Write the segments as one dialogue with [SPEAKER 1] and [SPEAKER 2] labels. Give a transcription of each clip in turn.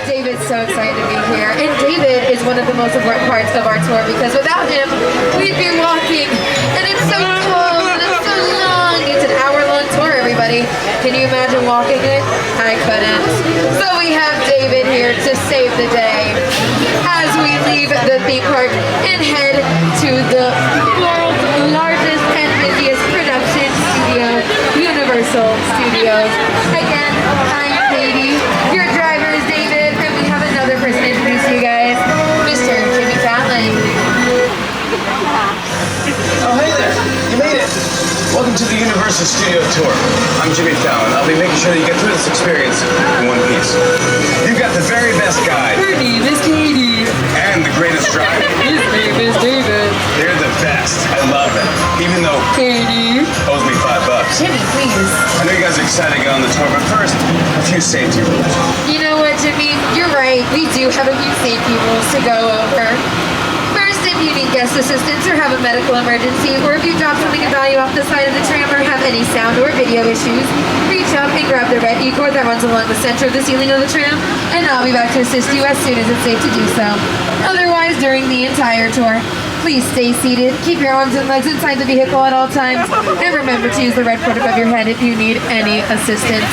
[SPEAKER 1] David's so excited to be here. And David is one of the most important parts of our tour because without him, we'd be walking. And it's so cold and it's so long. It's an hour-long tour, everybody. Can you imagine walking it? I couldn't. So we have David here to save the day as we leave the theme park and head to the world's largest and busiest production studio, Universal Studios. Again, I'm Katie. Your driver is David, and we have another person to introduce you guys, Mr. Jimmy Fallon.
[SPEAKER 2] Oh, hey there. You made it. Welcome to the Universal Studio Tour. I'm Jimmy Fallon. I'll be making sure that you get through this experience in one piece. You've got the very best guide.
[SPEAKER 3] Her name is Katie.
[SPEAKER 2] And the greatest driver.
[SPEAKER 3] His name is David.
[SPEAKER 2] They're the best. I love it. Even though
[SPEAKER 3] Katie
[SPEAKER 2] owes me $5.
[SPEAKER 1] Jimmy, please.
[SPEAKER 2] I know you guys are excited to get on the tour, but first, a few safety rules.
[SPEAKER 1] You know what, Jimmy? You're right. We do have a few safety rules to go over. First, if you need guest assistance or have a medical emergency, or if you drop something of value off the side of the tram or have any sound or video issues, reach up and grab the red E-cord that runs along the center of the ceiling of the tram, and I'll be back to assist you as soon as it's safe to do so. Otherwise, during the entire tour, please stay seated, keep your arms and legs inside the vehicle at all times, and remember to use the red cord above your head if you need any assistance.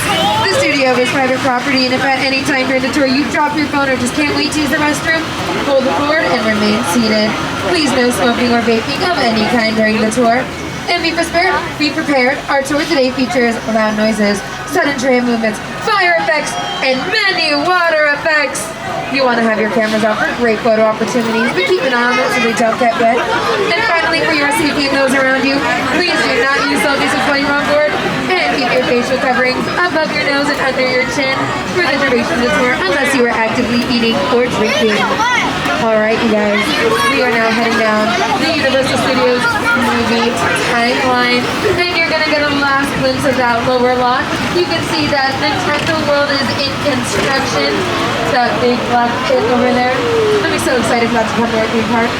[SPEAKER 1] The studio is private property, and if at any time during the tour you drop your phone or just can't wait to use the restroom, hold the cord and remain seated. Please no smoking or vaping of any kind during the tour. And be prepared. Our tour today features loud noises, sudden tram movements, fire effects, and many water effects. You want to have your cameras out for great photo opportunities, but keep an eye on them so they don't get wet. And finally, for your safety and those around you, please do not use selfies with when you're on board, and keep your facial coverings above your nose and under your chin for the duration of the tour, unless you are actively eating or drinking. Alright, you guys, we are now heading down the Universal Studios movie timeline, and you're going to get a last glimpse of that lower lot. You can see that Nintendo World is in construction, that big black pit over there. I'm so excited for that to come to our theme park.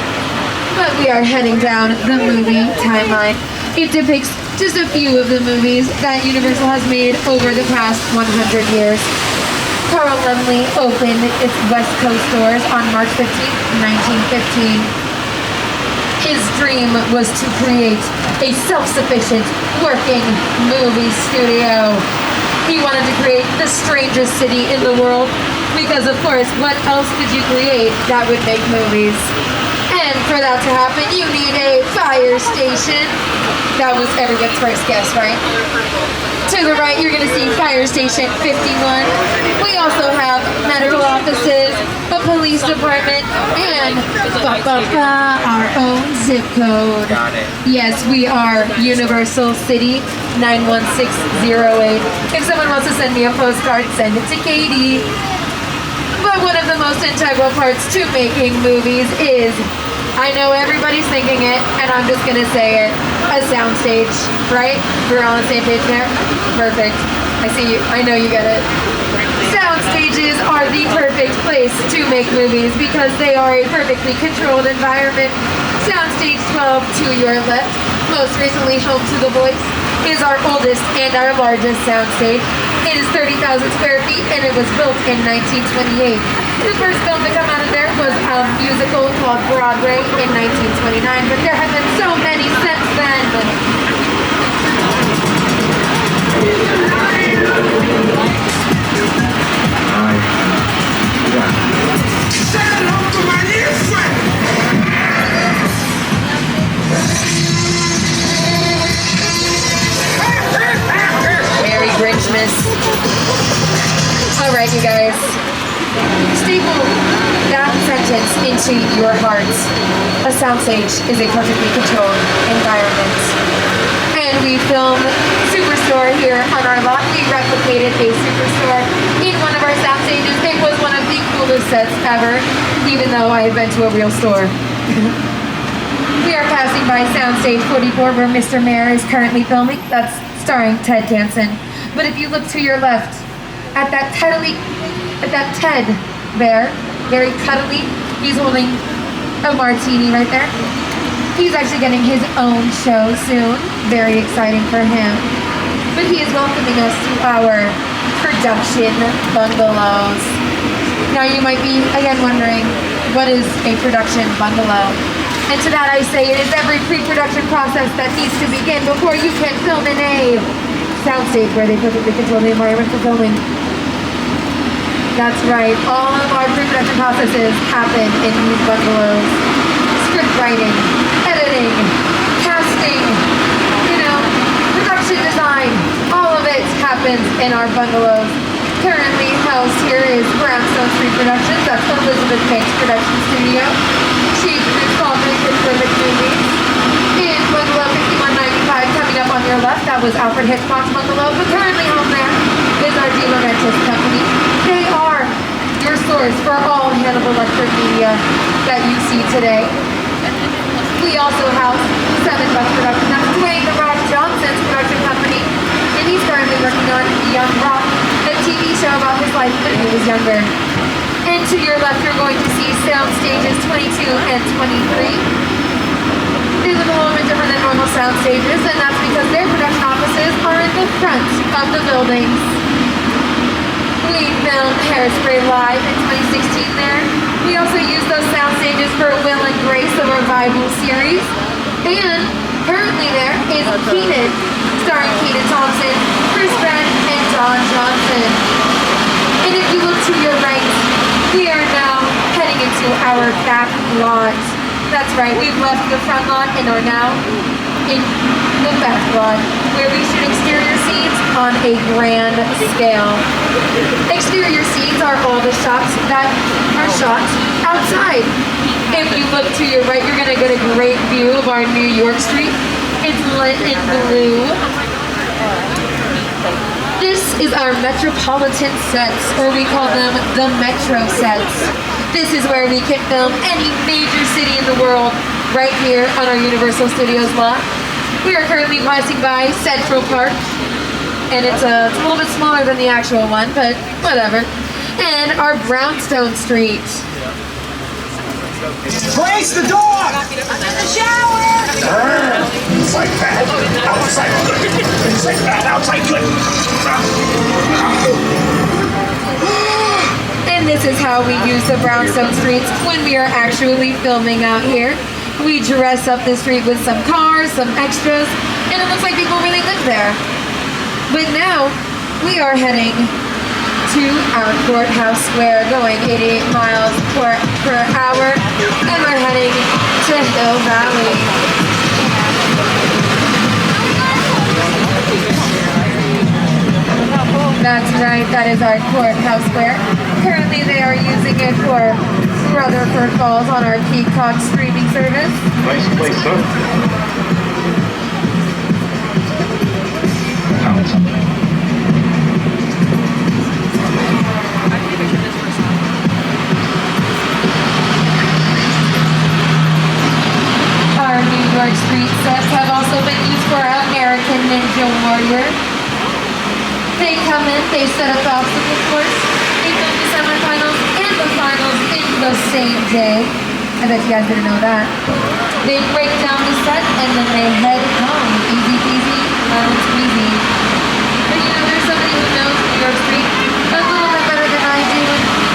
[SPEAKER 1] But we are heading down the movie timeline. It depicts just a few of the movies that Universal has made over the past 100 years. Carl Laemmle opened its West Coast doors on March 15, 1915. His dream was to create a self-sufficient, working movie studio. He wanted to create the strangest city in the world because, of course, what else could you create that would make movies? And for that to happen, you need a fire station. That was everyone's first guess, right? To the right, you're going to see Fire Station 51. We also have medical offices, a police department, and our own zip code.
[SPEAKER 2] Got it.
[SPEAKER 1] Yes, we are Universal City 91608. If someone wants to send me a postcard, send it to Katie. But one of the most integral parts to making movies is, I know everybody's thinking it, and I'm just gonna say it, a soundstage, right? We're all on the same page there? Perfect. I see you, I know you get it. Sound stages are the perfect place to make movies because they are a perfectly controlled environment. Soundstage 12 to your left, most recently home to The Voice, is our oldest and our largest soundstage. It is 30,000 square feet and it was built in 1928. The first film to come out of there was a musical called Broadway in 1929, but there have been so many since then.
[SPEAKER 4] Stand up to my new friend!
[SPEAKER 1] Merry Grinchmas. Alright, you guys. Staple that sentence into your hearts. A soundstage is a perfectly controlled environment. And we filmed Superstore here on our lot. We replicated a Superstore in one of our sound stages. It was one of the coolest sets ever, even though I had been to a real store. We are passing by Soundstage 44 where Mr. Mayor is currently filming. That's starring Ted Danson. But if you look to your left, at that Ted there, very cuddly, he's holding a martini right there. He's actually getting his own show soon. Very exciting for him. But he is welcoming us to our production bungalows. Now you might be again wondering, what is a production bungalow? And to that I say it is every pre-production process that needs to begin before you can film in a soundstage where they perfectly control the environment for filming. That's right, all of our pre-production processes happen in these bungalows. Script writing, editing, casting, production design, all of it happens in our bungalows. Currently housed here is Brownstone Street Productions. That's Elizabeth Banks Production Studio. She produced all three Perfect movies. In Bungalow 5195, coming up on your left, that was Alfred Hitchcock's bungalow. But currently home there is our dealer Rentis company. They are your source for all Hannibal Lecter media that you see today. We also house 7 Bucks Productions. That's Dwayne The Rock Johnson's production company. And he's currently working on Young Rock, a TV show about his life when he was younger. And to your left, you're going to see sound stages 22 and 23. They look a little bit different than normal sound stages, and that's because their production offices are in the front of the buildings. We filmed Hairspray live in 2016 there. We also used those sound stages for Will and Grace, a revival series. And currently there is Keenan, starring Keenan Thompson, Chris Brett, and Don Johnson. And if you look to your right, we are now heading into our back lot. That's right, we've left the front lot and are now in the back lot, where we shoot exterior scenes on a grand scale. Exterior scenes are all the shots that are shot outside. If you look to your right, you're gonna get a great view of our New York street. It's lit in blue. This is our metropolitan sets, or we call them the Metro sets. This is where we can film any major city in the world right here on our Universal Studios lot. We are currently passing by Central Park, and it's a little bit smaller than the actual one, but whatever. And our Brownstone Street.
[SPEAKER 4] Grace, the dog!
[SPEAKER 5] I'm in the shower!
[SPEAKER 4] Inside bad, outside good. Inside bad, outside good.
[SPEAKER 1] And this is how we use the Brownstone streets when we are actually filming out here. We dress up the street with some cars, some extras, and it looks like people really live there. But now, we are heading to our courthouse square, going 88 miles per hour, and we're heading to Hill Valley. That's right, that is our courthouse square. Currently they are using it for Rutherford Falls on our Peacock streaming service.
[SPEAKER 2] Nice place, huh?
[SPEAKER 1] Our New York street sets have also been used for American Ninja Warrior. They come in, they set up the obstacle course, they film the semifinals and the finals in the same day. I bet you guys didn't know that. They break down the set and then they head home. Easy peasy, lemon squeezy. But there's somebody who knows New York Street a little bit better than I do.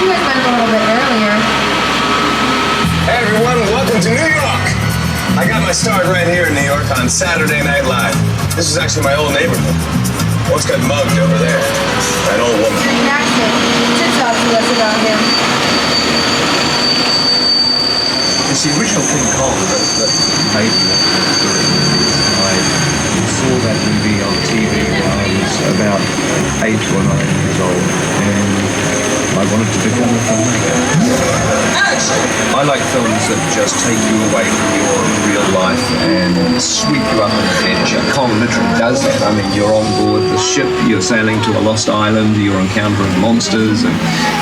[SPEAKER 1] You guys met him a little bit earlier.
[SPEAKER 2] Hey everyone, welcome to New York! I got my start right here in New York on Saturday Night Live. This is actually my old neighborhood. What's got mugged over there? That old woman.
[SPEAKER 1] Green accent to talk to us about him.
[SPEAKER 6] It's the original King Kong that made me want to direct movies. I saw that movie on TV when I was about 8 or 9 years old, and I wanted to become a filmmaker. I like films that just take you away from your real life and sweep you up an adventure. Kong literally does that. I mean, you're on board the ship, you're sailing to a lost island, you're encountering monsters and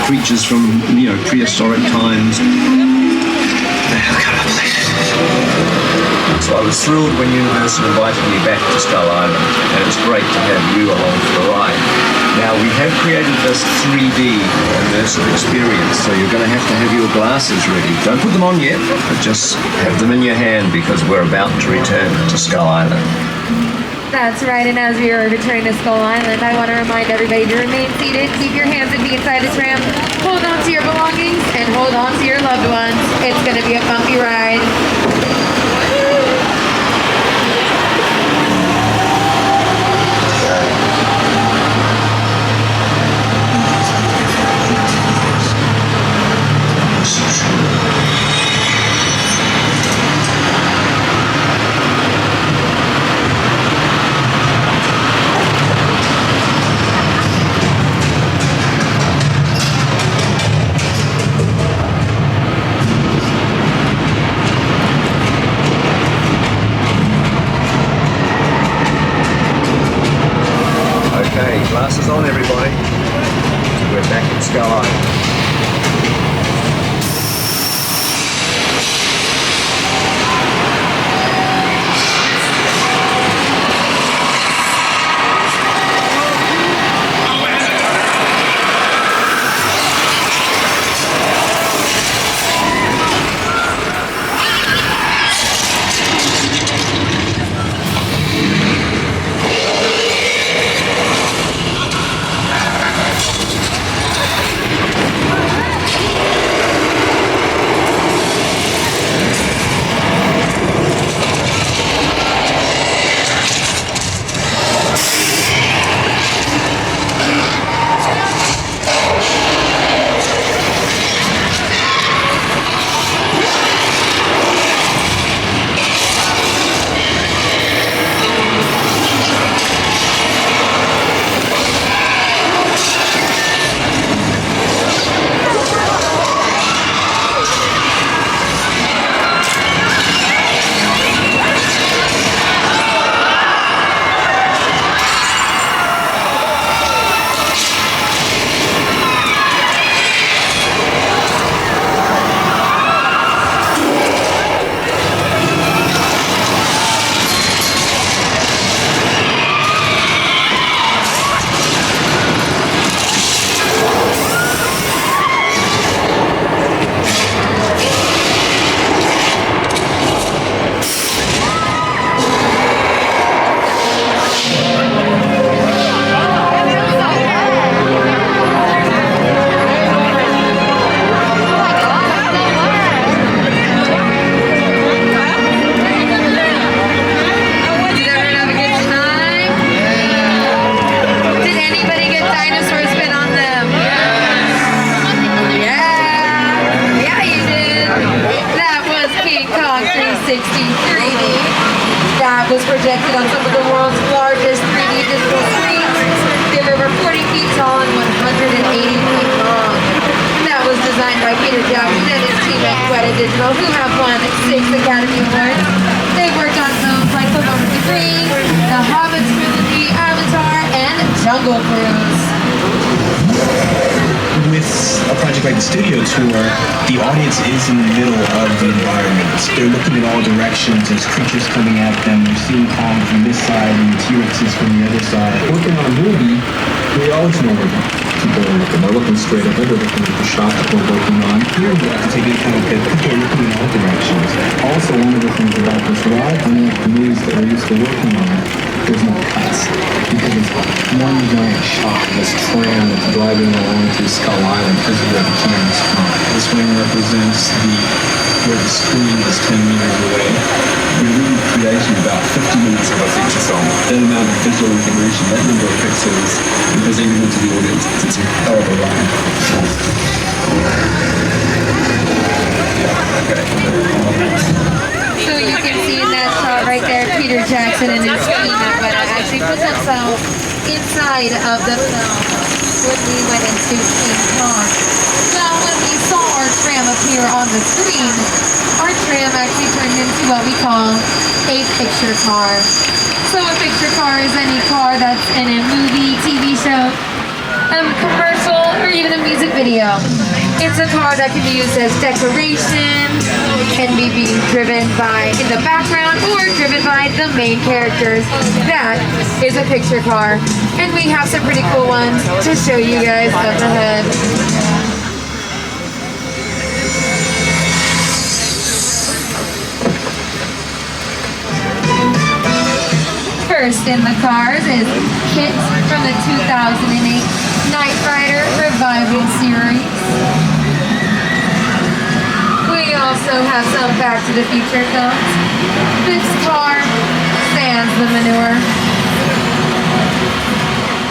[SPEAKER 6] creatures from, prehistoric times. So I was thrilled when Universal invited me back to Skull Island, and it's great to have you along for the ride. Now, we have created this 3D immersive experience, so you're going to have your glasses ready. Don't put them on yet, but just have them in your hand because we're about to return to Skull Island.
[SPEAKER 1] That's right, and as we are returning to Skull Island, I want to remind everybody to remain seated, keep your hands and feet inside the tram, hold on to your belongings. hold on to your loved ones. It's going to be a bumpy ride.
[SPEAKER 6] Okay, glasses on everybody. We're back in Sky.
[SPEAKER 1] That was projected on some of the world's largest 3D digital screens. They were over 40 feet tall and 180 feet long. That was designed by Peter Jackson and his team at Weta Digital, who have won 6 Academy Awards. They worked on films like The Lord of the Rings, The Hobbit trilogy, Avatar, and Jungle Cruise.
[SPEAKER 5] With a project like the studio tour, the audience is in the middle of the environment. They're looking in all directions. There's creatures coming at them. They're seeing Kong from this side and T-Rexes from the other side. Working on a movie, we always know where people are looking. They're looking straight ahead. They're looking at the shot that we're working on. Here we have to take into account that people are looking in all directions. Also, one of the things about this ride, unlike the movies that we're used to working on, there's no cuts. Because it's one giant shot. This tram that's driving along through Skull Island because of where the camera's from. This wing represents where the screen is 10 meters away. We really created about 50 minutes of a feature film. That amount of visual integration, that number of pixels, and presenting it to the audience, it's a hell of a ride.
[SPEAKER 1] So you can see in that shot right there, Peter Jackson and his team at Weta actually put themselves inside of the film when we went into King Kong. Now, when we saw our tram appear on the screen, our tram actually turned into what we call a picture car. So a picture car is any car that's in a movie, TV show, commercial, or even a music video. It's a car that can be used as decoration, can be being driven by in the background or driven by the main characters. That is a picture car. And we have some pretty cool ones to show you guys up ahead. First in the cars is Kit from the 2008 Knight Rider Revival series. also have some Back to the Future films. This car sans the manure.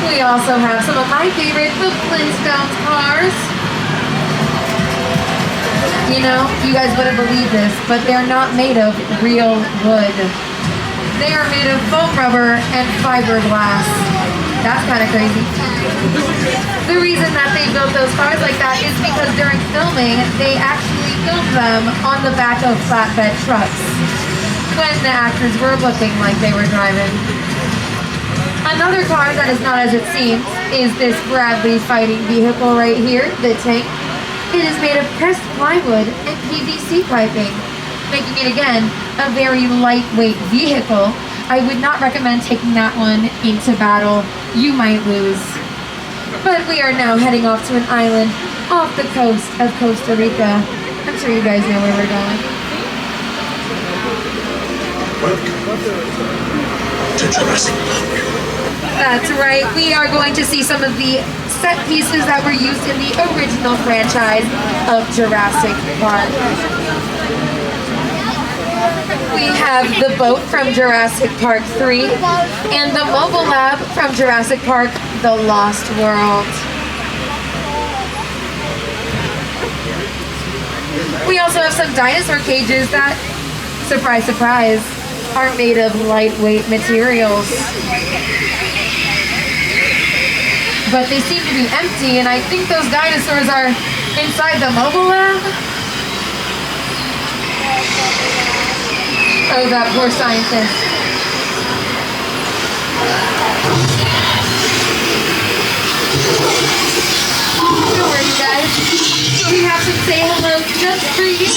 [SPEAKER 1] We also have some of my favorite, the Flintstones cars. You know, you guys wouldn't believe this, but they're not made of real wood. They are made of foam rubber and fiberglass. That's kind of crazy. The reason that they built those cars like that is because during filming, they actually filmed them on the back of flatbed trucks when the actors were looking like they were driving. Another car that is not as it seems is this Bradley fighting vehicle right here, the tank. It is made of pressed plywood and PVC piping, making it again a very lightweight vehicle. I would not recommend taking that one into battle. You might lose. But we are now heading off to an island off the coast of Costa Rica. I'm sure you guys know where we're going.
[SPEAKER 4] Welcome to Jurassic Park.
[SPEAKER 1] That's right. We are going to see some of the set pieces that were used in the original franchise of Jurassic Park. We have the boat from Jurassic Park 3 and the mobile lab from Jurassic Park The Lost World. We also have some dinosaur cages that, surprise, surprise, are made of lightweight materials. But they seem to be empty, and I think those dinosaurs are inside the mobile lab. Oh, that poor scientist. Don't worry, you guys. We have to say hello just for you.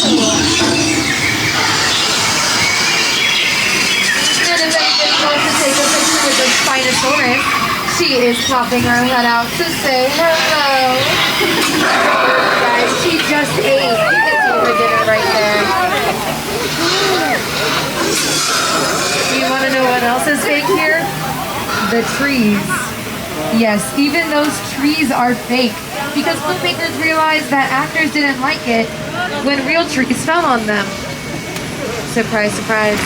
[SPEAKER 1] And if anybody wants to take a picture with the Spinosaurus, she is popping her head out to say hello. Guys, she just ate. You can see her dinner right there. You want to know what else is fake here? The trees. Yes, even those trees are fake because filmmakers realized that actors didn't like it when real trees fell on them. Surprise, surprise.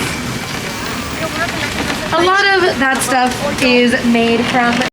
[SPEAKER 1] A lot of that stuff is made from